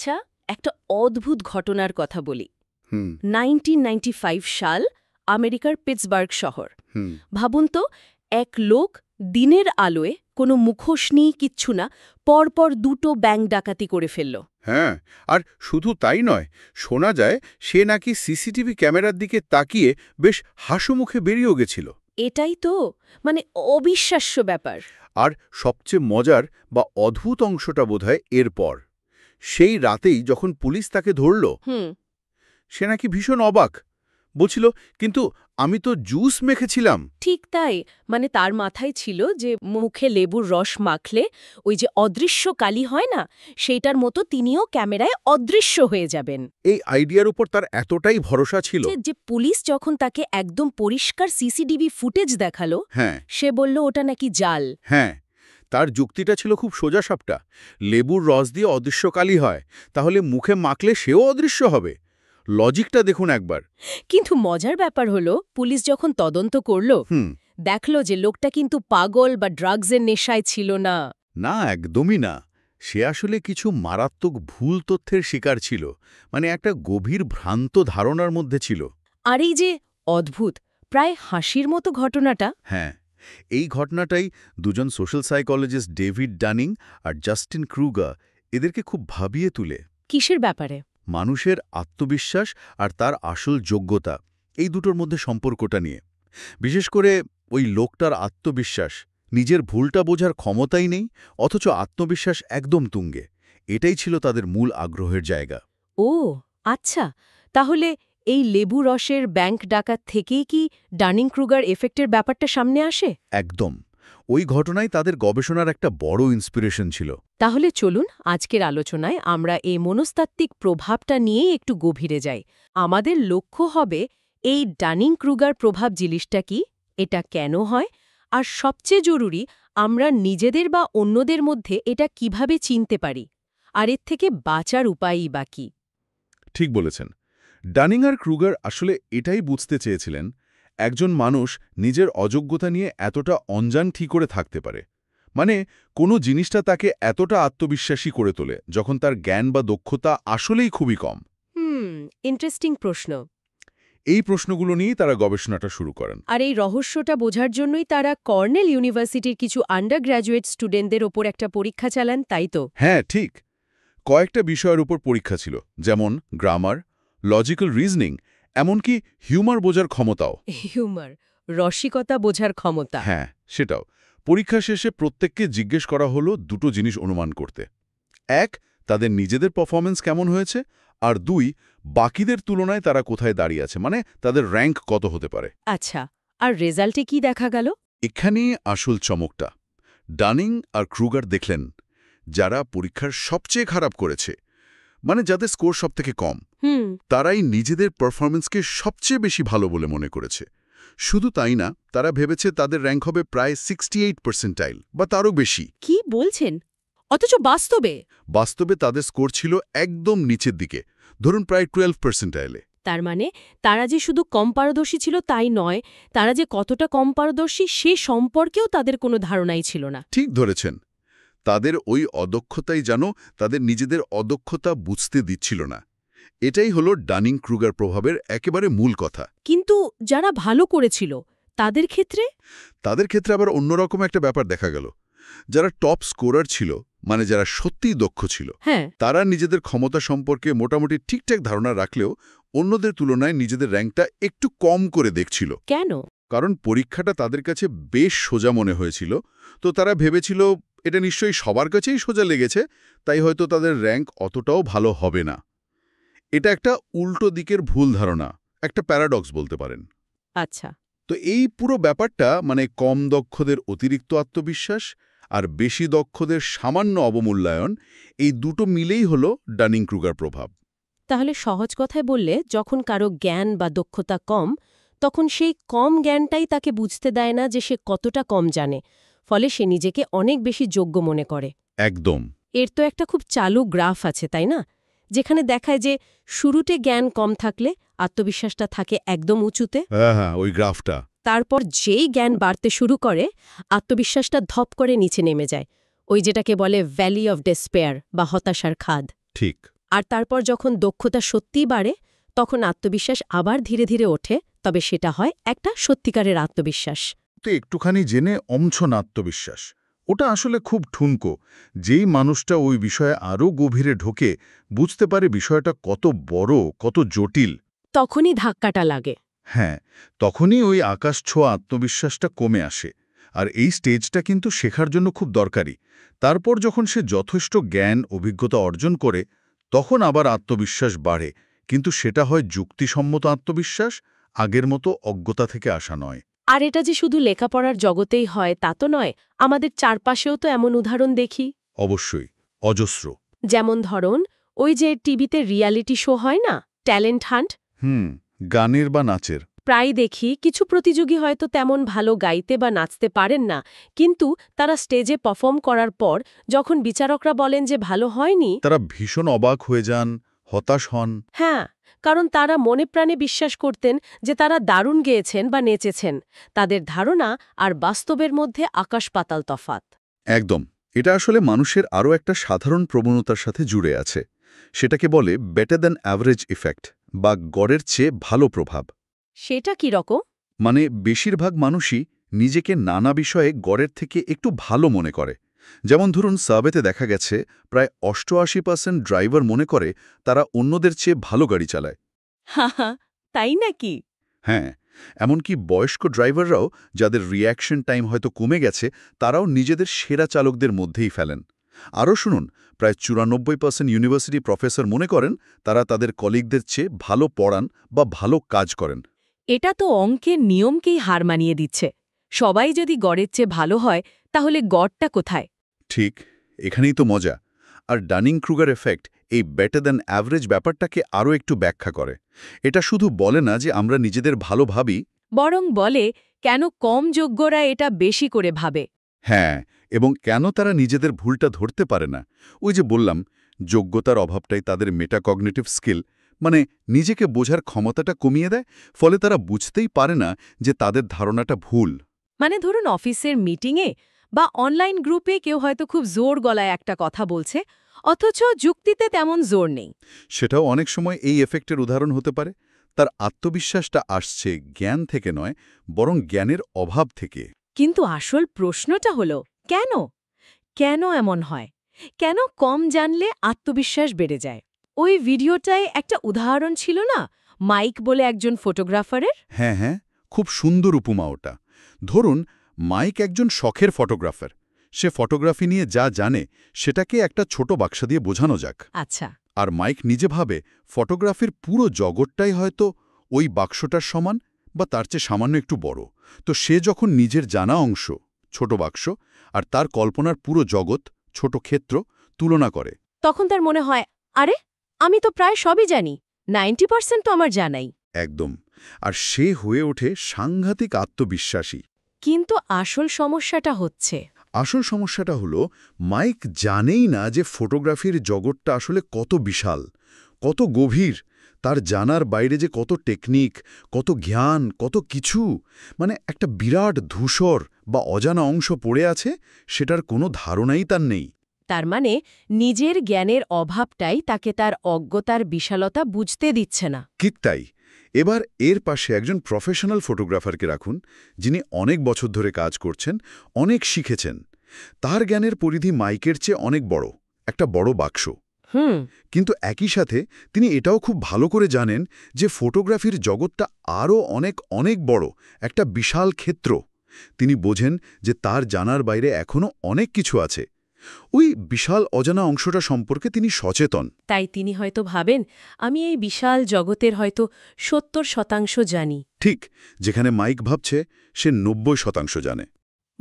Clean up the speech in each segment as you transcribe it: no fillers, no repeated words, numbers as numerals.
আচ্ছা, একটা অদ্ভুত ঘটনার কথা বলি। হুম 1995 সাল, আমেরিকার পিটসবার্গ শহর। হুম ভাবুন তো, এক লোক দিনের আলোয় কোনো মুখোশ নিয়ে কিচ্ছু না, পরপর দুটো ব্যাংক ডাকাতি করে ফেলল। হ্যাঁ, আর শুধু তাই নয়, শোনা যায় সে নাকি সিসিটিভি ক্যামেরার দিকে তাকিয়ে বেশ হাসিমুখে বেরিয়েও গেছিল। এটাই তো, মানে অবিশ্বাস্য ব্যাপার। আর সবচেয়ে মজার বা অদ্ভুত অংশটা বোধহয় এরপর। সেই রাতেই যখন পুলিশ তাকে ধরল, হুম সে নাকি ভীষণ অবাক। বলছিল, কিন্তু আমি তো জুস মেখেছিলাম। ঠিক তাই, মানে তার মাথায় ছিল যে মুখে লেবুর রস মাখলে ওই যে অদৃশ্য কালি হয় না, সেইটার মতো তিনিও ক্যামেরায় অদৃশ্য হয়ে যাবেন। এই আইডিয়ার উপর তার এতটাই ভরসা ছিল। যে পুলিশ যখন তাকে একদম পরিষ্কার সিসিটিভি ফুটেজ দেখালো, হ্যাঁ সে বলল ওটা নাকি জাল। হ্যাঁ, তার যুক্তিটা ছিল খুব সোজাসাপটা। লেবুর রস দিয়ে অদৃশ্য কালি হয়, তাহলে মুখে মাখলে সেও অদৃশ্য হবে। লজিকটা দেখুন একবার। কিন্তু মজার ব্যাপার হলো, পুলিশ যখন তদন্ত করল, হুম দেখল যে লোকটা কিন্তু পাগল বা ড্রাগসের নেশায় ছিল না। না, একদমই না। সে আসলে কিছু মারাত্মক ভুল তথ্যের শিকার ছিল, মানে একটা গভীর ভ্রান্ত ধারণার মধ্যে ছিল। আর এই যে অদ্ভুত, প্রায় হাসির মতো ঘটনাটা, হ্যাঁ, এই ঘটনাটাই দুজন সোশ্যাল সাইকোলজিস্ট ডেভিড ডানিং আর জাস্টিন ক্রুগার এদেরকে খুব ভাবিয়ে তুলে। কিসের ব্যাপারে? মানুষের আত্মবিশ্বাস আর তার আসল যোগ্যতা, এই দুটোর মধ্যে সম্পর্কটা নিয়ে। বিশেষ করে ওই লোকটার আত্মবিশ্বাস, নিজের ভুলটা বোঝার ক্ষমতাই নেই, অথচ আত্মবিশ্বাস একদম তুঙ্গে। এটাই ছিল তাদের মূল আগ্রহের জায়গা। ও আচ্ছা, তাহলে এই লেবু রসের ব্যাংক ডাকাত থেকেই কি ডানিং ক্রুগার এফেক্টের ব্যাপারটা সামনে আসে? একদম। ওই ঘটনাই তাদের গবেষণার একটা বড় ইন্সপিরেশন ছিল। তাহলে চলুন আজকের আলোচনায় আমরা এই মনস্তাত্ত্বিক প্রভাবটা নিয়েই একটু গভীরে যাই। আমাদের লক্ষ্য হবে এই ডানিং ক্রুগার প্রভাব জিনিসটা কি, এটা কেন হয়, আর সবচেয়ে জরুরি, আমরা নিজেদের বা অন্যদের মধ্যে এটা কিভাবে চিনতে পারি, আর এর থেকে বাঁচার উপায়ই বা কি। ঠিক বলেছেন। ডানিং আর ক্রুগার আসলে এটাই বুঝতে চেয়েছিলেন, একজন মানুষ নিজের অযোগ্যতা নিয়ে এতটা অনজান ঠিক করে থাকতে পারে। মানে কোনো জিনিসটা তাকে এতটা আত্মবিশ্বাসী করে তোলে যখন তার জ্ঞান বা দক্ষতা আসলেই খুবই কম। ইন্টারেস্টিং প্রশ্ন। এই প্রশ্নগুলো নিয়েই তারা গবেষণাটা শুরু করেন। আর এই রহস্যটা বোঝার জন্যই তারা কর্নেল ইউনিভার্সিটির কিছু আন্ডার গ্র্যাজুয়েট স্টুডেন্টদের ওপর একটা পরীক্ষা চালান, তাই তো? হ্যাঁ, ঠিক। কয়েকটা বিষয়ের উপর পরীক্ষা ছিল, যেমন গ্রামার, লজিক্যাল রিজনিং, এমনকি হিউমার বোঝার ক্ষমতাও। হিউমার, রসিকতা বোঝার ক্ষমতা। হ্যাঁ, সেটাও। পরীক্ষা শেষে প্রত্যেককে জিজ্ঞেস করা হলো দুটো জিনিস অনুমান করতে। এক, তাদের নিজেদের পারফরমেন্স কেমন হয়েছে, আর দুই, বাকিদের তুলনায় তারা কোথায় দাঁড়িয়ে আছে, মানে তাদের র্যাঙ্ক কত হতে পারে। আচ্ছা, আর রেজাল্টে কি দেখা গেল? এখানেই আসল চমকটা। ডানিং আর ক্রুগার দেখলেন, যারা পরীক্ষার সবচেয়ে খারাপ করেছে, মানে যাদের স্কোর সবথেকে কম, তারাই নিজেদের পারফরমেন্সকে সবচেয়ে বেশি ভালো বলে মনে করেছে। শুধু তাই না, তারা ভেবেছে তাদের র্যাঙ্ক হবে প্রায় 68% বা তারও বেশি। কি বলছেন? অথচ বাস্তবে? বাস্তবে তাদের স্কোর ছিল একদম নিচের দিকে, ধরুন প্রায় 12%। তার মানে তারা যে শুধু কম পারদর্শী ছিল তাই নয়, তারা যে কতটা কম পারদর্শী সে সম্পর্কেও তাদের কোনো ধারণাই ছিল না। ঠিক ধরেছেন। তাদের ওই অদক্ষতাই যেন তাদের নিজেদের অদক্ষতা বুঝতে দিচ্ছিল না। এটাই হলো ডানিং ক্রুগার প্রভাবের একেবারে মূল কথা। কিন্তু যারা ভালো করেছিল তাদের ক্ষেত্রে? তাদের ক্ষেত্রে আবার অন্যরকম একটা ব্যাপার দেখা গেল। যারা টপ স্কোরার ছিল, মানে যারা সত্যিই দক্ষ ছিল, হ্যাঁ, তারা নিজেদের ক্ষমতা সম্পর্কে মোটামুটি ঠিকঠাক ধারণা রাখলেও অন্যদের তুলনায় নিজেদের র্যাঙ্কটা একটু কম করে দেখছিল। কেন? কারণ পরীক্ষাটা তাদের কাছে বেশ সোজা মনে হয়েছিল, তো তারা ভেবেছিল এটা নিশ্চয়ই সবার কাছেই সোজা লেগেছে, তাই হয়তো তাদের র্যাঙ্ক অতটাও ভালো হবে না। এটা একটা উল্টো দিকের ভুল ধারণা, একটা প্যারাডক্স বলতে পারেন। আচ্ছা, তো এই পুরো ব্যাপারটা, মানে কম দক্ষদের অতিরিক্ত আত্মবিশ্বাস আর বেশি দক্ষদের সামান্য অবমূল্যায়ন, এই দুটো মিলেই হলো ডানিং ক্রুগার প্রভাব। তাহলে সহজ কথায় বললে, যখন কারো জ্ঞান বা দক্ষতা কম, তখন সেই কম জ্ঞানটাই তাকে বুঝতে দেয় না যে সে কতটা কম জানে, ফলে সে নিজেকে অনেক বেশি যোগ্য মনে করে। একদম। এর তো একটা খুব চালু গ্রাফ আছে, তাই না? যেখানে দেখায় যে শুরুতে জ্ঞান কম থাকলে আত্মবিশ্বাসটা থাকে একদম উঁচুতে, হ্যাঁ হ্যাঁ, ওই গ্রাফটা। তারপর যেই জ্ঞান বাড়তে শুরু করে আত্মবিশ্বাসটা ধপ করে নিচে নেমে যায়, ওই যেটাকে বলে ভ্যালি অফ ডেসপেয়ার বা হতাশার খাদ। ঠিক। আর তারপর যখন দক্ষতা সত্যিই বাড়ে তখন আত্মবিশ্বাস আবার ধীরে ধীরে ওঠে, তবে সেটা হয় একটা সত্যিকারের আত্মবিশ্বাস। তো একটুখানি জেনে অমছন আত্মবিশ্বাস, ওটা আসলে খুব ঠুনকো। যেই মানুষটা ওই বিষয়ে আরও গভীরে ঢোকে, বুঝতে পারে বিষয়টা কত বড়, কত জটিল। তখনই ধাক্কাটা লাগে। হ্যাঁ, তখনই ওই আকাশ ছোঁয়া আত্মবিশ্বাসটা কমে আসে। আর এই স্টেজটা কিন্তু শেখার জন্য খুব দরকারি। তারপর যখন সে যথেষ্ট জ্ঞান অভিজ্ঞতা অর্জন করে, তখন আবার আত্মবিশ্বাস বাড়ে, কিন্তু সেটা হয় যুক্তিসম্মত আত্মবিশ্বাস, আগের মতো অজ্ঞতা থেকে আসা নয়। আর এটা যে শুধু লেখাপড়ার জগতেই হয় তা তো নয়, আমাদের চারপাশেও তো এমন উদাহরণ দেখি। অবশ্যই, অজস্র। যেমন ধরুন, ওই যে টিভিতে রিয়ালিটি শো হয় না, ট্যালেন্ট হান্ট, গানের বা নাচের। প্রায় দেখি কিছু প্রতিযোগী হয়তো তেমন ভালো গাইতে বা নাচতে পারেন না, কিন্তু তারা স্টেজে পারফর্ম করার পর যখন বিচারকরা বলেন যে ভালো হয়নি, তারা ভীষণ অবাক হয়ে যান, হতাশ হন। হ্যাঁ, কারণ তারা মনে প্রাণে বিশ্বাস করতেন যে তারা দারুণ গেয়েছেন বা নেচেছেন। তাদের ধারণা আর বাস্তবের মধ্যে আকাশ পাতাল তফাত। একদম। এটা আসলে মানুষের আরও একটা সাধারণ প্রবণতার সাথে জুড়ে আছে। সেটাকে বলে বেটার দ্যান অ্যাভারেজ ইফেক্ট বা গড়ের চেয়ে ভালো প্রভাব। সেটা কি রকম? মানে বেশিরভাগ মানুষই নিজেকে নানা বিষয়ে গড়ের থেকে একটু ভালো মনে করে। যেমন ধরুন, সার্ভেতে দেখা গেছে প্রায় 88% ড্রাইভার মনে করে তারা অন্যদের চেয়ে ভালো গাড়ি চালায়। হাহা, তাই নাকি? হ্যাঁ, এমনকি বয়স্ক ড্রাইভাররাও, যাদের রিঅ্যাকশন টাইম হয়তো কমে গেছে, তারাও নিজেদের সেরা চালকদের মধ্যেই ফেলেন। আরও শুনুন, প্রায় 94% ইউনিভার্সিটি প্রফেসর মনে করেন তারা তাদের কলিগদের চেয়ে ভালো পড়ান বা ভালো কাজ করেন। এটা তো অঙ্কের নিয়মকেই হার মানিয়ে দিচ্ছে। সবাই যদি গড়ের চেয়ে ভালো হয়, তাহলে গড়টা কোথায়? ঠিক, এখানেই তো মজা। আর ডানিং-ক্রুগার এফেক্ট এই বেটার দ্যান অ্যাভারেজ ব্যাপারটাকে আরও একটু ব্যাখ্যা করে। এটা শুধু বলে না যে আমরা নিজেদের ভালো ভাবি, বরং বলে কেন কম যোগ্যরা এটা বেশি করে ভাবে। হ্যাঁ, এবং কেন তারা নিজেদের ভুলটা ধরতে পারে না। ওই যে বললাম, যোগ্যতার অভাবটাই তাদের মেটাকগনিটিভ স্কিল, মানে নিজেকে বোঝার ক্ষমতাটা কমিয়ে দেয়, ফলে তারা বুঝতেই পারে না যে তাদের ধারণাটা ভুল। মানে ধরুন, অফিসের মিটিংয়ে বা অনলাইন গ্রুপে কেউ হয়তো খুব জোর গলায় একটা কথা বলছে, অথচ যুক্তিতে তেমন জোর নেই। সেটাও অনেক সময় এই এফেক্টের উদাহরণ হতে পারে। তার আত্মবিশ্বাসটা আসছে জ্ঞান থেকে নয়, বরং জ্ঞানের অভাব থেকে। কিন্তু আসল প্রশ্নটা হলো কেন? কেন এমন হয়? কেন কম জানলে আত্মবিশ্বাস বেড়ে যায়? ওই ভিডিওটায় একটা উদাহরণ ছিল না, মাইক বলে একজন ফটোগ্রাফারের? হ্যাঁ হ্যাঁ, খুব সুন্দর উপমা ওটা। ধরুন, মাইক একজন শখের ফটোগ্রাফার। সে ফটোগ্রাফি নিয়ে যা জানে সেটাকে একটা ছোট বাক্সা দিয়ে বোঝানো যাক। আচ্ছা। আর মাইক নিজে ভাবে ফটোগ্রাফির পুরো জগৎটাই হয়তো ওই বাক্সটার সমান বা তার চেয়ে সামান্য একটু বড়। তো সে যখন নিজের জানা অংশ, ছোট বাক্স, আর তার কল্পনার পুরো জগৎ, ছোট ক্ষেত্র, তুলনা করে, তখন তার মনে হয়, আরে আমি তো প্রায় সবই জানি, 90% তো আমার জানাই। একদম। আর সে হয়ে ওঠে সাংঘাতিক আত্মবিশ্বাসী। কিন্তু আসল সমস্যাটা হচ্ছে, আসল সমস্যাটা হলো, মাইক জানেই না যে ফটোগ্রাফির জগৎটা আসলে কত বিশাল, কত গভীর, তার জানার বাইরে যে কত টেকনিক, কত জ্ঞান, কত কিছু, মানে একটা বিরাট ধূসর বা অজানা অংশ পড়ে আছে, সেটার কোনো ধারণাই তার নেই। তার মানে নিজের জ্ঞানের অভাবটাই তাকে তার অজ্ঞতার বিশালতা বুঝতে দিচ্ছে না। ঠিক তাই। এবার এর পাশে একজন প্রফেশনাল ফটোগ্রাফারকে রাখুন, যিনি অনেক বছর ধরে কাজ করছেন, অনেক শিখেছেন। তার জ্ঞানের পরিধি মাইকের চেয়ে অনেক বড়, একটা বড় বাক্স। কিন্তু একই সাথে তিনি এটাও খুব ভালো করে জানেন যে ফটোগ্রাফির জগৎটা আরও অনেক অনেক বড়, একটা বিশাল ক্ষেত্র। তিনি বোঝেন যে তার জানার বাইরে এখনও অনেক কিছু আছে। ওই বিশাল অজানা অংশটা সম্পর্কে তিনি সচেতন। তাই তিনি হয়তো ভাবেন, আমি এই বিশাল জগতের হয়তো 70% জানি। ঠিক, যেখানে মাইক ভাবছে সে 90% জানে।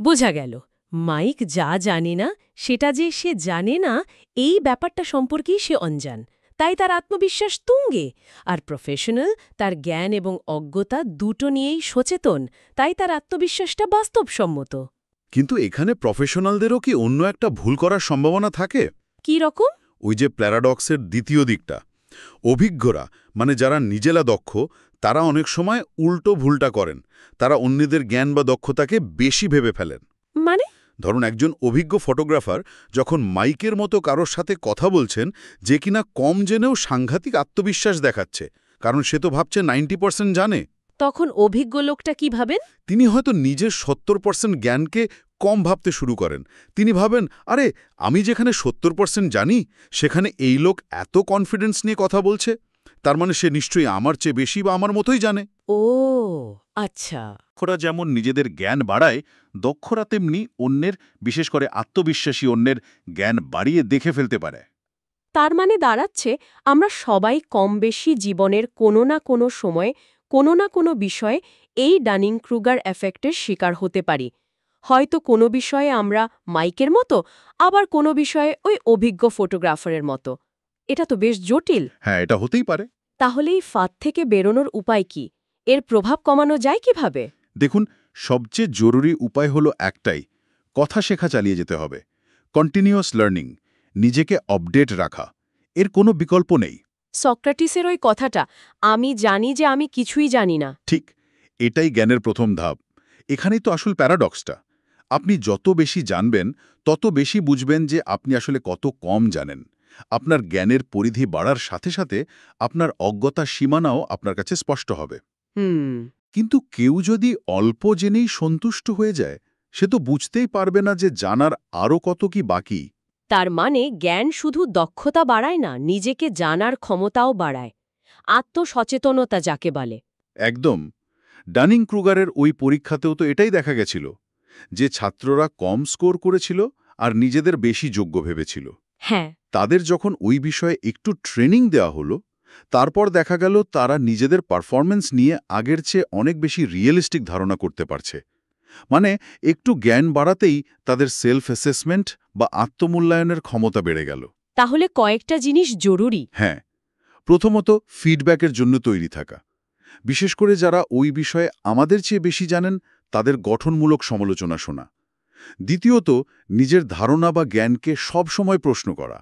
বোঝা গেল, মাইক যা জানে না সেটা যে সে জানে না, এই ব্যাপারটা সম্পর্কেই সে অনজান। তাই তার আত্মবিশ্বাস তুঙ্গে। আর প্রফেশনাল তার জ্ঞান এবং অজ্ঞতা দুটো নিয়েই সচেতন, তাই তার আত্মবিশ্বাসটা বাস্তবসম্মত। কিন্তু এখানে প্রফেশনালদেরও কি অন্য একটা ভুল করার সম্ভাবনা থাকে? কি রকম? ওই যে প্যারাডক্সের দ্বিতীয় দিকটা। অভিজ্ঞরা, মানে যারা নিজেরা দক্ষ, তারা অনেক সময় উল্টো ভুলটা করেন। তারা অন্যদের জ্ঞান বা দক্ষতাকে বেশি ভেবে ফেলেন। মানে? ধরুন একজন অভিজ্ঞ ফটোগ্রাফার যখন মাইকের মতো কারোর সাথে কথা বলছেন যে কিনা কম জেনেও সাংঘাতিক আত্মবিশ্বাস দেখাচ্ছে, কারণ সে তো ভাবছে 90% জানে। তখন অভিজ্ঞ লোকটা কি ভাবেন? তিনি হয়তো নিজের 70% জ্ঞানকে কম ভাবতে শুরু করেন। তিনি ভাবেন, আরে আমি যেখানে 70% জানি সেখানে এই লোক এত কনফিডেন্স নিয়ে কথা বলছে, তার মানে সে নিশ্চয়ই আমার চেয়ে বেশি বা আমার মতোই জানে। ও আচ্ছা। দক্ষরা যেমন নিজেদের জ্ঞান বাড়ায়, দক্ষরা তেমনি অন্যের, বিশেষ করে আত্মবিশ্বাসী অন্যের জ্ঞান বাড়িয়ে দেখে ফেলতে পারে। তার মানে দাঁড়াচ্ছে আমরা সবাই কম বেশি জীবনের কোনো না কোনো সময় কোনো না কোনো বিষয়ে এই ডানিং ক্রুগার এফেক্টের শিকার হতে পারি। হয়তো কোনো বিষয়ে আমরা মাইকের মতো, আবার কোনো বিষয়ে ওই অভিজ্ঞ ফটোগ্রাফারের মতো। এটা তো বেশ জটিল। হ্যাঁ, এটা হতেই পারে। তাহলে এই ফাঁদ থেকে বেরোনোর উপায় কি? এর প্রভাব কমানো যায় কিভাবে? দেখুন, সবচেয়ে জরুরি উপায় হলো একটাই, কথা শেখা চালিয়ে যেতে হবে। কন্টিনিউয়াস লার্নিং, নিজেকে আপডেট রাখা, এর কোনো বিকল্প নেই। সক্রেটিসের ওই কথাটা, আমি জানি যে আমি কিছুই জানি না। ঠিক, এটাই জ্ঞানের প্রথম ধাপ। এখানেই তো আসল প্যারাডক্সটা। আপনি যত বেশি জানবেন, তত বেশি বুঝবেন যে আপনি আসলে কত কম জানেন। আপনার জ্ঞানের পরিধি বাড়ার সাথে সাথে আপনার অজ্ঞতার সীমানাও আপনার কাছে স্পষ্ট হবে। কিন্তু কেউ যদি অল্প জেনেই সন্তুষ্ট হয়ে যায়, সে তো বুঝতেই পারবে না যে জানার আরও কত কি বাকি। তার মানে জ্ঞান শুধু দক্ষতা বাড়ায় না, নিজেকে জানার ক্ষমতাও বাড়ায়। আত্মসচেতনতা যাকে বলে। একদম। ডানিং ক্রুগারের ওই পরীক্ষাতেও তো এটাই দেখা গেছিল, যে ছাত্ররা কম স্কোর করেছিল আর নিজেদের বেশি যোগ্য ভেবেছিল, হ্যাঁ, তাদের যখন ওই বিষয়ে একটু ট্রেনিং দেওয়া হলো, তারপর দেখা গেল তারা নিজেদের পারফরম্যান্স নিয়ে আগের চেয়ে অনেক বেশি রিয়েলিস্টিক ধারণা করতে পারছে। মানে একটু জ্ঞান বাড়াতেই তাদের সেলফ অ্যাসেসমেন্ট বা আত্মমূল্যায়নের ক্ষমতা বেড়ে গেল। তাহলে কয়েকটা জিনিস জরুরি। হ্যাঁ, প্রথমত ফিডব্যাকের জন্য তৈরি থাকা। বিশেষ করে যারা ওই বিষয়ে আমাদের চেয়ে বেশি জানেন, তাদের গঠনমূলক সমালোচনা শোনা। দ্বিতীয়ত, নিজের ধারণা বা জ্ঞানকে সবসময় প্রশ্ন করা,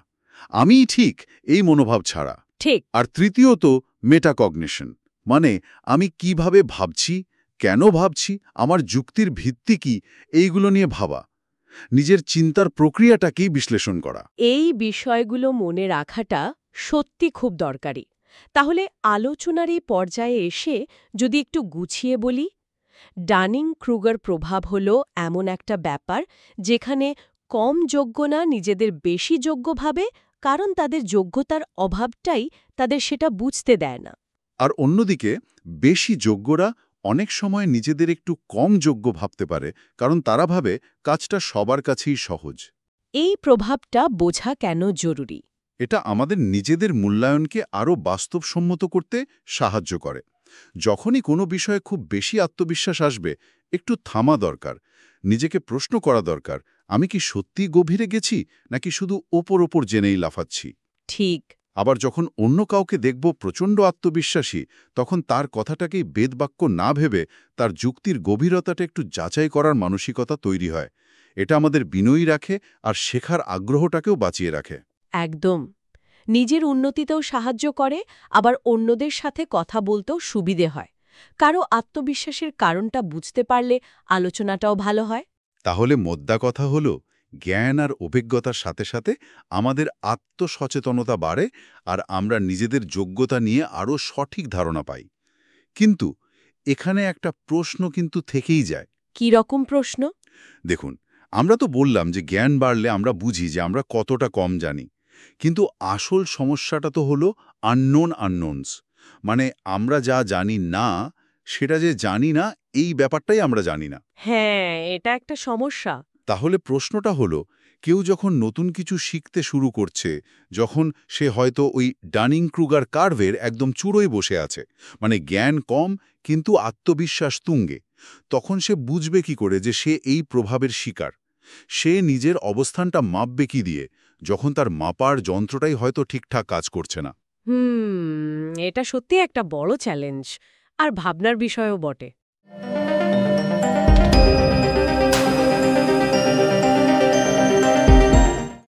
আমিই ঠিক এই মনোভাব ছাড়া। ঠিক। আর তৃতীয়ত, মেটাকগনিশন, মানে আমি কিভাবে ভাবছি, কেন ভাবছি, আমার যুক্তির ভিত্তি কি, এইগুলো নিয়ে ভাবা। নিজের চিন্তার প্রক্রিয়াটাকেই বিশ্লেষণ করা। এই বিষয়গুলো মনে রাখাটা সত্যি খুব দরকারি। তাহলে আলোচনার এই পর্যায়ে এসে যদি একটু গুছিয়ে বলি, ডানিং ক্রুগার প্রভাব হলো এমন একটা ব্যাপার যেখানে কম যোগ্য না নিজেদের বেশি যোগ্য ভাবে, কারণ তাদের যোগ্যতার অভাবটাই তাদের সেটা বুঝতে দেয় না। আর অন্যদিকে বেশি যোগ্যরা অনেক সময় নিজেদের একটু কম যোগ্য ভাবতে পারে, কারণ তারা ভাবে কাজটা সবার কাছেই সহজ। এই প্রভাবটা বোঝা কেন জরুরি? এটা আমাদের নিজেদের মূল্যায়নকে আরও বাস্তবসম্মত করতে সাহায্য করে। যখনই কোনো বিষয়ে খুব বেশি আত্মবিশ্বাস আসবে, একটু থামা দরকার, নিজেকে প্রশ্ন করা দরকার, আমি কি সত্যি গভীরে গেছি নাকি শুধু ওপর ওপর জেনেই লাফাচ্ছি। ঠিক। আবার যখন অন্য কাউকে দেখব প্রচণ্ড আত্মবিশ্বাসী, তখন তার কথাটাকেই বেদবাক্য না ভেবে তার যুক্তির গভীরতাটা একটু যাচাই করার মানসিকতা তৈরি হয়। এটা আমাদের বিনয়ী রাখে আর শেখার আগ্রহটাকেও বাঁচিয়ে রাখে। একদম। নিজের উন্নতিতেও সাহায্য করে, আবার অন্যদের সাথে কথা বলতেও সুবিধে হয়। কারো আত্মবিশ্বাসের কারণটা বুঝতে পারলে আলোচনাটাও ভালো হয়। তাহলে মোদ্দা কথা হলো, জ্ঞান আর অভিজ্ঞতার সাথে সাথে আমাদের আত্মসচেতনতা বাড়ে আর আমরা নিজেদের যোগ্যতা নিয়ে আরও সঠিক ধারণা পাই। কিন্তু এখানে একটা প্রশ্ন কিন্তু থেকেই যায়। কি রকম প্রশ্ন? দেখুন, আমরা তো বললাম যে জ্ঞান বাড়লে আমরা বুঝি যে আমরা কতটা কম জানি, কিন্তু আসল সমস্যাটা তো হলো আননোন আননোনস। মানে আমরা যা জানি না, সেটা যে জানি না, এই ব্যাপারটাই আমরা জানি না। হ্যাঁ, এটা একটা সমস্যা। তাহলে প্রশ্নটা হলো, কেউ যখন নতুন কিছু শিখতে শুরু করছে, যখন সে হয়তো ওই ডানিং ক্রুগার কার্ভের একদম চূড়োয় বসে আছে, মানে জ্ঞান কম কিন্তু আত্মবিশ্বাস তুঙ্গে, তখন সে বুঝবে কি করে যে সে এই প্রভাবের শিকার? সে নিজের অবস্থানটা মাপবে কি দিয়ে, যখন তার মাপার যন্ত্রটাই হয়তো ঠিকঠাক কাজ করছে না? এটা সত্যি একটা বড় চ্যালেঞ্জ আর ভাবনার বিষয়ও বটে।